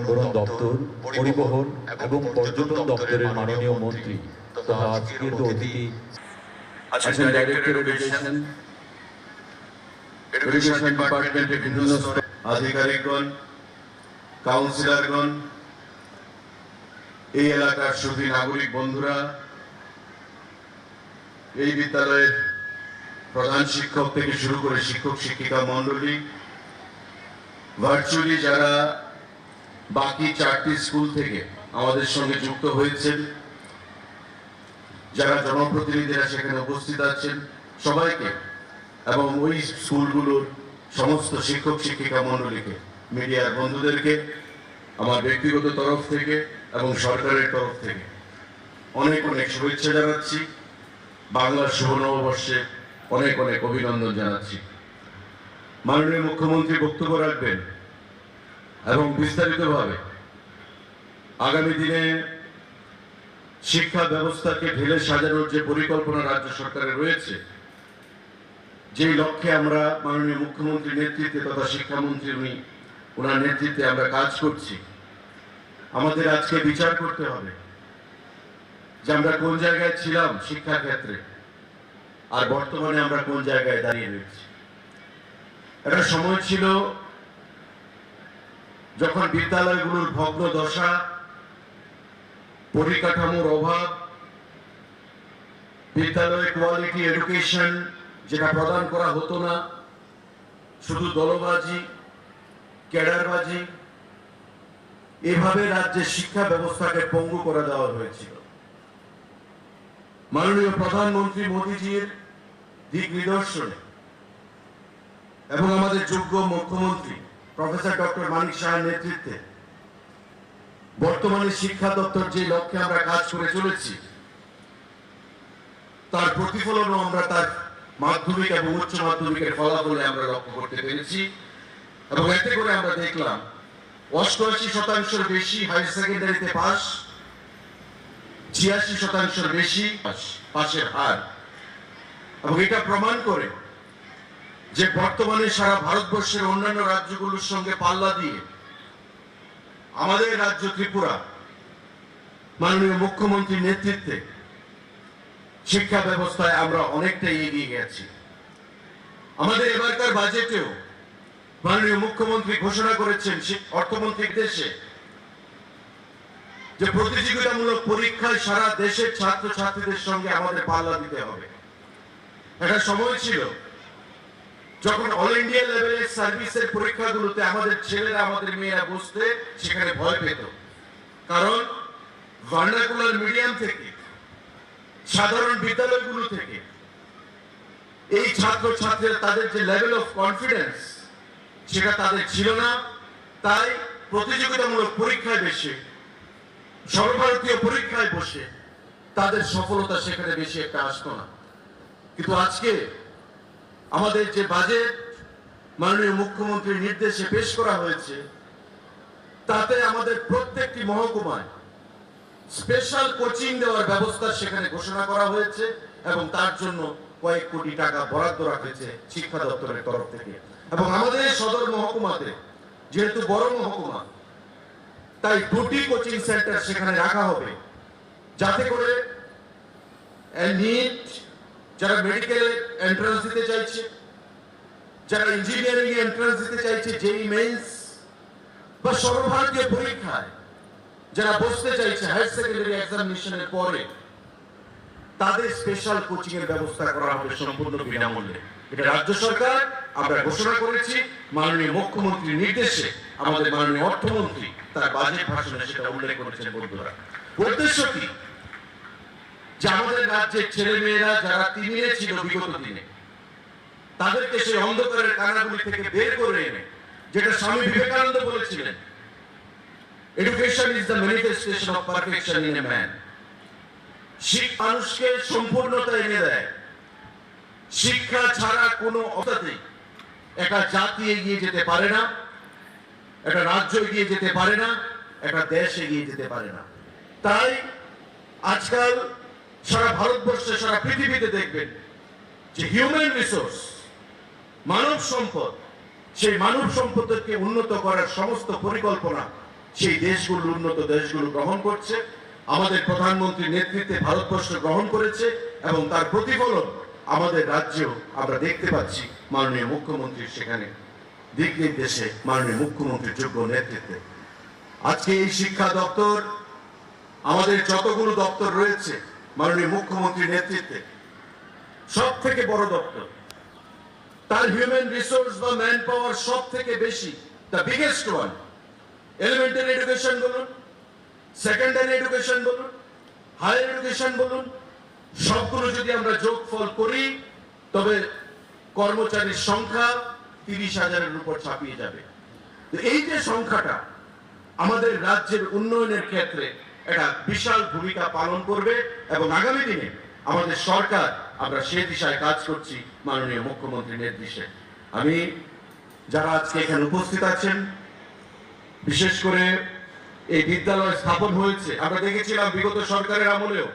সম্বরণ দপ্তর, পরিবহন এবং পর্যটন দপ্তরের মাননীয় মন্ত্রী তথা আজকের অতিথি আছেন ডাইরেক্টর এডুকেশন ডিপার্টমেন্টের বিভিন্ন আধিকারিকগণ, কাউন্সিলরগণ, এই এলাকার সুধী নাগরিক বন্ধুরা, এই বিদ্যালয়ের প্রধান শিক্ষক থেকে শুরু করে শিক্ষক শিক্ষিকা মণ্ডলী, ভার্চুয়ালি যারা বাকি 4টি স্কুল থেকে আমাদের সঙ্গে যুক্ত হয়েছেন, যারা জনপ্রতিনিধিরা সেখানে উপস্থিত আছেন, সবাইকে এবং ওই স্কুলগুলোর সমস্ত শিক্ষক শিক্ষিকা মণ্ডলীকে, মিডিয়ার বন্ধুদেরকে আমার ব্যক্তিগত তরফ থেকে এবং সরকারের তরফ থেকে অনেক অনেক শুভেচ্ছা জানাচ্ছি। বাংলার শুভ নববর্ষে অনেক অনেক অভিনন্দন জানাচ্ছি। মাননীয় মুখ্যমন্ত্রী বক্তব্য রাখবেন এবং বিস্তারিতভাবে আগামী দিনে শিক্ষা ব্যবস্থাকে ঢেলে সাজানোর যে পরিকল্পনা রাজ্য সরকারের রয়েছে, যেই লক্ষ্যে আমরা মাননীয় মুখ্যমন্ত্রীর নেতৃত্বে তথা শিক্ষামন্ত্রী ওনার নেতৃত্বে আমরা কাজ করছি, আমাদের আজকে বিচার করতে হবে যে আমরা কোন জায়গায় ছিলাম শিক্ষা ক্ষেত্রে আর বর্তমানে আমরা কোন জায়গায় দাঁড়িয়ে রয়েছি। একটা সময় ছিল যখন বিদ্যালয়গুলোর ভগ্ন দশা, পরিকাঠামোর অভাব, বিদ্যালয়ে কোয়ালিটি এডুকেশন যেটা প্রদান করা হতো না, শুধু দলবাজি, ক্যাডারবাজি, এভাবে রাজ্যের শিক্ষা ব্যবস্থাকে পঙ্গু করে দেওয়া হয়েছিল। মাননীয় প্রধানমন্ত্রী মোদীজির দিক নিদর্শনে এবং আমাদের যোগ্য মুখ্যমন্ত্রী প্রফেসর ডক্টর মানিক সাহার নেতৃত্বে বর্তমানে শিক্ষা দপ্তর যে লক্ষ্যে আমরা কাজ করে চলেছি, তার প্রতিফলনও আমরা তার মাধ্যমিক এবং উচ্চ মাধ্যমিকের ফলাফলে আমরা লক্ষ্য করতে পেরেছি। এবং এতে করে আমরা দেখলাম 88% বেশি হায়ার সেকেন্ডারিতে পাস, 86% বেশি পাশের হার। এবং এটা প্রমাণ করে যে বর্তমানে সারা ভারতবর্ষের অন্যান্য রাজ্যগুলোর সঙ্গে পাল্লা দিয়ে আমাদের রাজ্য ত্রিপুরা মাননীয় মুখ্যমন্ত্রীর নেতৃত্বে শিক্ষা ব্যবস্থায় আমরা অনেকটাই এগিয়ে গেছি। আমাদের এবারকার বাজেটেও মাননীয় মুখ্যমন্ত্রী ঘোষণা করেছেন অর্থমন্ত্রীর দেশে যে প্রতিযোগিতামূলক পরীক্ষায় সারা দেশের ছাত্রছাত্রীদের সঙ্গে আমাদের পাল্লা দিতে হবে। একটা সময় ছিল যখন অল ইন্ডিয়া লেভেলের সার্ভিসের পরীক্ষাগুলোতে আমাদের ছেলেরা আমাদের মেয়েরা বসতে সেখানে ভয় পেত, কারণ ভার্নাকুলার মিডিয়াম থেকে, সাধারণ বিদ্যালয়গুলো থেকে এই ছাত্রছাত্রীরা তাদের যে লেভেল অফ কনফিডেন্স সেটা তাদের ছিল না। তাই প্রতিযোগিতামূলক পরীক্ষায় বসে, সর্বভারতীয় পরীক্ষায় বসে তাদের সফলতা সেখানে বেশি একটা আসতো না। কিন্তু আজকে আমাদের যে বাজেট মাননীয় মুখ্যমন্ত্রীর নির্দেশে পেশ করা হয়েছে, তাতে আমাদের প্রত্যেকটি মহকুমায় স্পেশাল কোচিং দেওয়ার ব্যবস্থা সেখানে ঘোষণা করা হয়েছে এবং তার জন্য কয়েক কোটি টাকা বরাদ্দ রাখা হয়েছে শিক্ষা দপ্তরের তরফ থেকে। এবং আমাদের সদর মহকুমাতে যেহেতু বড় মহকুমা, তাই 2টি কোচিং সেন্টার সেখানে রাখা হবে, যাতে করে নিট যারা মেডিকেল এন্ট্রান্স দিতে চাইছে, যারা ইঞ্জিনিয়ারিং এন্ট্রান্স দিতে চাইছে, জেই মেইনস বা সর্বভারতীয় পরীক্ষায় যারা বসতে চাইছে হায়ার সেকেন্ডারি এক্সামিনেশনের পরে, তাদের স্পেশাল কোচিং এর ব্যবস্থা করা হবে সম্পূর্ণ বিনামূল্যে। এটা রাজ্য সরকার আমরা ঘোষণা করেছি মাননীয় মুখ্যমন্ত্রীর নির্দেশে। আমাদের মাননীয় অর্থমন্ত্রী তার বাজেট ভাষণে সেটা উল্লেখ করেছেন। বন্ধুরা, উদ্দেশ্য কি? যে আমাদের রাজ্যের ছেলে মেয়েরা যারা তিমিরে ছিল বিগত দিনে, তাদেরকে সেই অন্ধকারের কানাগুলি থেকে বের করে এনে, যেটা স্বামী বিবেকানন্দ বলেছিলেন, education is the manifestation of perfection in a man. শিক্ষা মানুষকে সম্পূর্ণতা এনে দেয়। শিক্ষা ছাড়া কোনো অবস্থাতেই একটা জাতি এগিয়ে যেতে পারে না, একটা রাজ্য এগিয়ে যেতে পারে না, একটা দেশ এগিয়ে যেতে পারে না। তাই আজকাল সারা ভারতবর্ষে, সারা পৃথিবীতে দেখবেন যে হিউম্যান রিসোর্স, মানব সম্পদ, সেই মানব সম্পদকে উন্নত করার সমস্ত পরিকল্পনা সেই দেশগুলো উন্নত দেশগুলো গ্রহণ করছে, আমাদের প্রধানমন্ত্রীর নেতৃত্বে ভারতবর্ষ গ্রহণ করেছে এবং তার প্রতিফলন আমাদের রাজ্যেও আমরা দেখতে পাচ্ছি। মাননীয় মুখ্যমন্ত্রীর সেখানে দিক নির্দেশে মাননীয় মুখ্যমন্ত্রীর যোগ্য নেতৃত্বে আজকে এই শিক্ষা দপ্তর, আমাদের যতগুলো দপ্তর রয়েছে মাননীয় মুখ্যমন্ত্রীর নেতৃত্বে সব থেকে বড় দপ্তর, তার হিউম্যান রিসোর্স বা ম্যান পাওয়ার সব থেকে বেশি, the biggest one. Elementary education বলুন, সেকেন্ডারি এডুকেশন বলুন, হায়ার এডুকেশন বলুন, সবগুলো যদি আমরা যোগফল করি তবে কর্মচারীর সংখ্যা 30,000-এর উপর ছাপিয়ে যাবে। তো এই যে সংখ্যাটা আমাদের রাজ্যের উন্নয়নের ক্ষেত্রে একটা বিশাল ভূমিকা পালন করবে এবং আগামী দিনে আমাদের সরকার, আমরা সে দিশায় কাজ করছি মাননীয় মুখ্যমন্ত্রীর নির্দেশে। আমি যারা আজকে এখানে উপস্থিত আছেন, বিশেষ করে এই বিদ্যালয় স্থাপন হয়েছে, আমরা দেখেছিলাম বিগত সরকারের আমলেও